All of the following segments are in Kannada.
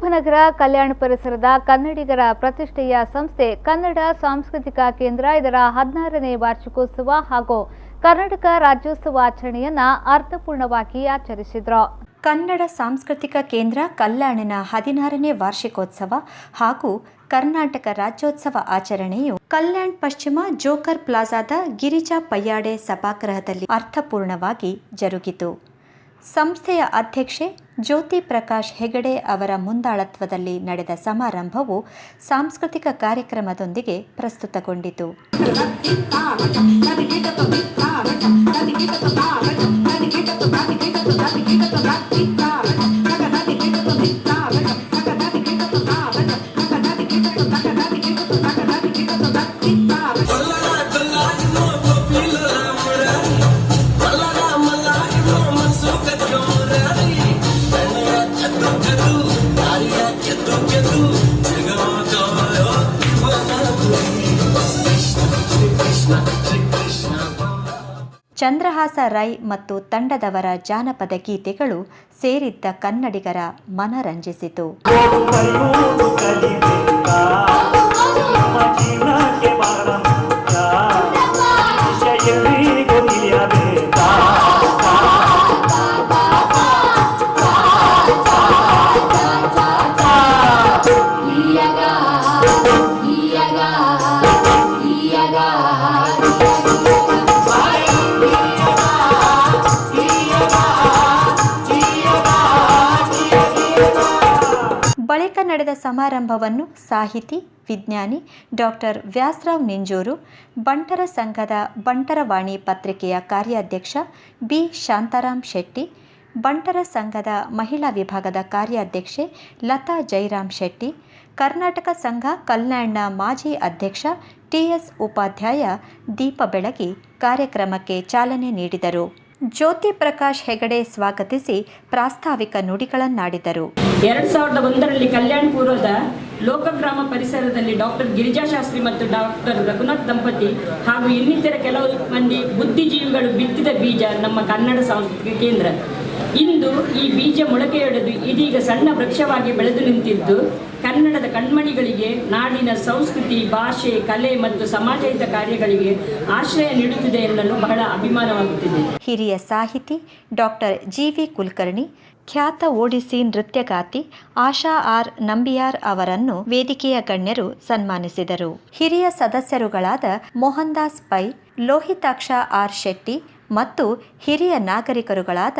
ಉಪನಗರ ಕಲ್ಯಾಣ ಪರಿಸರದ ಕನ್ನಡಿಗರ ಪ್ರತಿಷ್ಠೆಯ ಸಂಸ್ಥೆ ಕನ್ನಡ ಸಾಂಸ್ಕೃತಿಕ ಕೇಂದ್ರ ಇದರ 16ನೇ ವಾರ್ಷಿಕೋತ್ಸವ ಹಾಗೂ ಕರ್ನಾಟಕ ರಾಜ್ಯೋತ್ಸವ ಆಚರಣೆಯನ್ನು ಅರ್ಥಪೂರ್ಣವಾಗಿ ಆಚರಿಸಿದರು. ಕನ್ನಡ ಸಾಂಸ್ಕೃತಿಕ ಕೇಂದ್ರ ಕಲ್ಯಾಣಿನ 16ನೇ ವಾರ್ಷಿಕೋತ್ಸವ ಹಾಗೂ ಕರ್ನಾಟಕ ರಾಜ್ಯೋತ್ಸವ ಆಚರಣೆಯು ಕಲ್ಯಾಣ್ ಪಶ್ಚಿಮ ಜೋಕರ್ ಪ್ಲಾಜಾದ ಗಿರಿಜಾ ಪಯ್ಯಾಡೆ ಸಭಾಗೃಹದಲ್ಲಿ ಅರ್ಥಪೂರ್ಣವಾಗಿ ಜರುಗಿತು. ಸಂಸ್ಥೆಯ ಅಧ್ಯಕ್ಷೆ ಜ್ಯೋತಿ ಪ್ರಕಾಶ್ ಹೆಗಡೆ ಅವರ ಮುಂದಾಳತ್ವದಲ್ಲಿ ನಡೆದ ಸಮಾರಂಭವು ಸಾಂಸ್ಕೃತಿಕ ಕಾರ್ಯಕ್ರಮದೊಂದಿಗೆ ಪ್ರಸ್ತುತಗೊಂಡಿತು. ಚಂದ್ರಹಾಸ ರೈ ಮತ್ತು ತಂಡದವರ ಜಾನಪದ ಗೀತೆಗಳು ಸೇರಿದ್ದ ಕನ್ನಡಿಗರ ಮನರಂಜಿಸಿತು. ಬಳಿಕ ನಡೆದ ಸಮಾರಂಭವನ್ನು ಸಾಹಿತಿ, ವಿಜ್ಞಾನಿ ಡಾಕ್ಟರ್ ವ್ಯಾಸರಾವ್ ನಿಂಜೂರು, ಬಂಟರ ಸಂಘದ ಬಂಟರವಾಣಿ ಪತ್ರಿಕೆಯ ಕಾರ್ಯಾಧ್ಯಕ್ಷ ಬಿ ಶಾಂತಾರಾಮ್ ಶೆಟ್ಟಿ, ಬಂಟರ ಸಂಘದ ಮಹಿಳಾ ವಿಭಾಗದ ಕಾರ್ಯಾಧ್ಯಕ್ಷೆ ಲತಾ ಜೈರಾಮ್ ಶೆಟ್ಟಿ, ಕರ್ನಾಟಕ ಸಂಘ ಕಲ್ಯಾಣ್ನ ಮಾಜಿ ಅಧ್ಯಕ್ಷ ಟಿಎಸ್ ಉಪಾಧ್ಯಾಯ ದೀಪ ಬೆಳಗಿ ಕಾರ್ಯಕ್ರಮಕ್ಕೆ ಚಾಲನೆ ನೀಡಿದರು. ಜ್ಯೋತಿ ಪ್ರಕಾಶ್ ಹೆಗಡೆ ಸ್ವಾಗತಿಸಿ ಪ್ರಾಸ್ತಾವಿಕ ನುಡಿಗಳನ್ನಾಡಿದರು. 2001ರಲ್ಲಿ ಕಲ್ಯಾಣಪುರದ ಲೋಕಗ್ರಾಮ ಪರಿಸರದಲ್ಲಿ ಡಾಕ್ಟರ್ ಗಿರಿಜಾಶಾಸ್ತ್ರಿ ಮತ್ತು ಡಾಕ್ಟರ್ ರಘುನಾಥ್ ದಂಪತಿ ಹಾಗೂ ಇನ್ನಿತರ ಕೆಲವು ಮಂದಿ ಬುದ್ಧಿಜೀವಿಗಳು ಬಿತ್ತಿದ ಬೀಜ ನಮ್ಮ ಕನ್ನಡ ಸಾಂಸ್ಕೃತಿಕ ಕೇಂದ್ರ. ಇಂದು ಈ ಬೀಜ ಮೊಳಕೆಯೊಡೆದು ಇದೀಗ ಸಣ್ಣ ವೃಕ್ಷವಾಗಿ ಬೆಳೆದು ನಿಂತಿದ್ದು ಕನ್ನಡದ ಕಣ್ಮಣಿಗಳಿಗೆ ನಾಡಿನ ಸಂಸ್ಕೃತಿ, ಭಾಷೆ, ಕಲೆ ಮತ್ತು ಸಮಾಜಹಿತ ಕಾರ್ಯಗಳಿಗೆ ಆಶ್ರಯ ನೀಡುತ್ತಿದೆ ಎನ್ನಲು ಬಹಳ ಅಭಿಮಾನವಾಗುತ್ತಿದೆ. ಹಿರಿಯ ಸಾಹಿತಿ ಡಾಕ್ಟರ್ ಜಿ.ವಿ. ಕುಲಕರ್ಣಿ, ಖ್ಯಾತ ಒಡಿಸಿ ನೃತ್ಯಗಾತಿ ಆಶಾ ಆರ್ ನಂಬಿಯಾರ್ ಅವರನ್ನು ವೇದಿಕೆಯ ಗಣ್ಯರು ಸನ್ಮಾನಿಸಿದರು. ಹಿರಿಯ ಸದಸ್ಯರುಗಳಾದ ಮೋಹನ್ ದಾಸ್ ಪೈ, ಲೋಹಿತಾಕ್ಷ ಆರ್ ಶೆಟ್ಟಿ ಮತ್ತು ಹಿರಿಯ ನಾಗರಿಕರುಗಳಾದ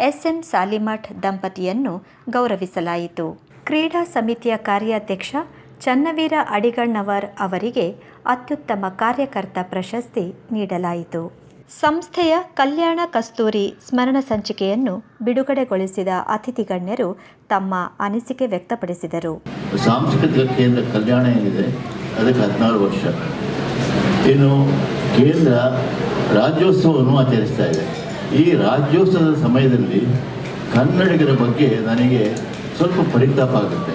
ಎಸ್.ಎನ್. ಸಾಲಿಮಠ್ ದಂಪತಿಯನ್ನು ಗೌರವಿಸಲಾಯಿತು. ಕ್ರೀಡಾ ಸಮಿತಿಯ ಕಾರ್ಯಾಧ್ಯಕ್ಷ ಚನ್ನವೀರ ಅಡಿಗಣ್ಣವರ್ ಅವರಿಗೆ ಅತ್ಯುತ್ತಮ ಕಾರ್ಯಕರ್ತ ಪ್ರಶಸ್ತಿ ನೀಡಲಾಯಿತು. ಸಂಸ್ಥೆಯ ಕಲ್ಯಾಣ ಕಸ್ತೂರಿ ಸ್ಮರಣ ಸಂಚಿಕೆಯನ್ನು ಬಿಡುಗಡೆಗೊಳಿಸಿದ ಅತಿಥಿ ಗಣ್ಯರು ತಮ್ಮ ಅನಿಸಿಕೆ ವ್ಯಕ್ತಪಡಿಸಿದರು. ಸಾಂಸ್ಕೃತಿಕ ಕೇಂದ್ರ ಕಲ್ಯಾಣ ಏನಿದೆ ಅದಕ್ಕೆ 16 ವರ್ಷ. ಇನ್ನು ಕೇಂದ್ರ ರಾಜ್ಯೋತ್ಸವವನ್ನು ಆಚರಿಸ್ತಾ ಇದೆ. ಈ ರಾಜ್ಯೋತ್ಸವದ ಸಮಯದಲ್ಲಿ ಕನ್ನಡಿಗರ ಬಗ್ಗೆ ನನಗೆ ಸ್ವಲ್ಪ ಪರಿತಾಪ ಆಗುತ್ತೆ.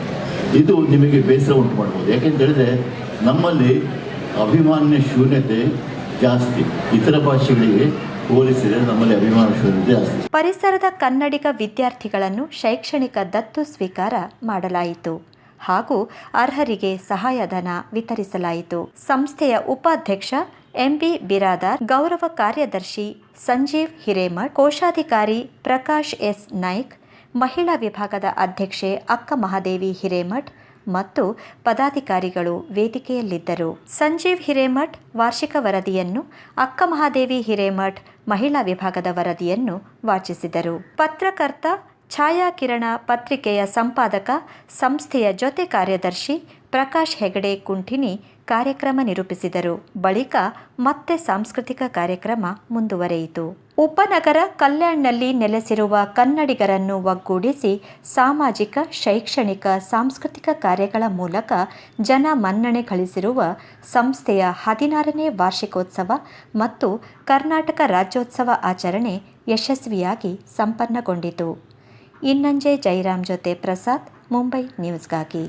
ಇದು ನಿಮಗೆ ಬೇಸರ ಉಂಟು ಮಾಡ್ಬೋದು. ಯಾಕೆಂತೇಳಿದ್ರೆ ನಮ್ಮಲ್ಲಿ ಅಭಿಮಾನ್ಯ ಶೂನ್ಯತೆ ಜಾಸ್ತಿ. ಇತರ ಭಾಷೆಗಳಿಗೆ ಹೋಲಿಸಿದರೆ ನಮ್ಮಲ್ಲಿ ಅಭಿಮಾನ ಶೂನ್ಯತೆ ಜಾಸ್ತಿ. ಪರಿಸರದ ಕನ್ನಡಿಗ ವಿದ್ಯಾರ್ಥಿಗಳನ್ನು ಶೈಕ್ಷಣಿಕ ದತ್ತು ಸ್ವೀಕಾರ ಮಾಡಲಾಯಿತು ಹಾಗೂ ಅರ್ಹರಿಗೆ ಸಹಾಯಧನ ವಿತರಿಸಲಾಯಿತು. ಸಂಸ್ಥೆಯ ಉಪಾಧ್ಯಕ್ಷ ಎಂಬಿ ಬಿರಾದಾರ್, ಗೌರವ ಕಾರ್ಯದರ್ಶಿ ಸಂಜೀವ್ ಹಿರೇಮಠ್, ಕೋಶಾಧಿಕಾರಿ ಪ್ರಕಾಶ್ ಎಸ್ ನಾಯ್ಕ್, ಮಹಿಳಾ ವಿಭಾಗದ ಅಧ್ಯಕ್ಷೆ ಅಕ್ಕ ಮಹಾದೇವಿ ಹಿರೇಮಠ್ ಮತ್ತು ಪದಾಧಿಕಾರಿಗಳು ವೇದಿಕೆಯಲ್ಲಿದ್ದರು. ಸಂಜೀವ್ ಹಿರೇಮಠ್ ವಾರ್ಷಿಕ ವರದಿಯನ್ನು, ಅಕ್ಕ ಮಹಾದೇವಿ ಹಿರೇಮಠ್ ಮಹಿಳಾ ವಿಭಾಗದ ವರದಿಯನ್ನು ವಾಚಿಸಿದರು. ಪತ್ರಕರ್ತ ಛಾಯಾಕಿರಣ ಪತ್ರಿಕೆಯ ಸಂಪಾದಕ, ಸಂಸ್ಥೆಯ ಜೊತೆ ಕಾರ್ಯದರ್ಶಿ ಪ್ರಕಾಶ್ ಹೆಗಡೆ ಕುಂಠಿನಿ ಕಾರ್ಯಕ್ರಮ ನಿರೂಪಿಸಿದರು. ಬಳಿಕ ಮತ್ತೆ ಸಾಂಸ್ಕೃತಿಕ ಕಾರ್ಯಕ್ರಮ ಮುಂದುವರೆಯಿತು. ಉಪನಗರ ಕಲ್ಯಾಣ್ನಲ್ಲಿ ನೆಲೆಸಿರುವ ಕನ್ನಡಿಗರನ್ನು ಒಗ್ಗೂಡಿಸಿ ಸಾಮಾಜಿಕ, ಶೈಕ್ಷಣಿಕ, ಸಾಂಸ್ಕೃತಿಕ ಕಾರ್ಯಗಳ ಮೂಲಕ ಜನ ಮನ್ನಣೆ ಗಳಿಸಿರುವ ಸಂಸ್ಥೆಯ 16ನೇ ವಾರ್ಷಿಕೋತ್ಸವ ಮತ್ತು ಕರ್ನಾಟಕ ರಾಜ್ಯೋತ್ಸವ ಆಚರಣೆ ಯಶಸ್ವಿಯಾಗಿ ಸಂಪನ್ನಗೊಂಡಿತು. ಇನ್ನಂಜೆ ಜೈರಾಮ್ ಜೊತೆ ಪ್ರಸಾದ್, ಮುಂಬೈ ನ್ಯೂಸ್ಗಾಗಿ.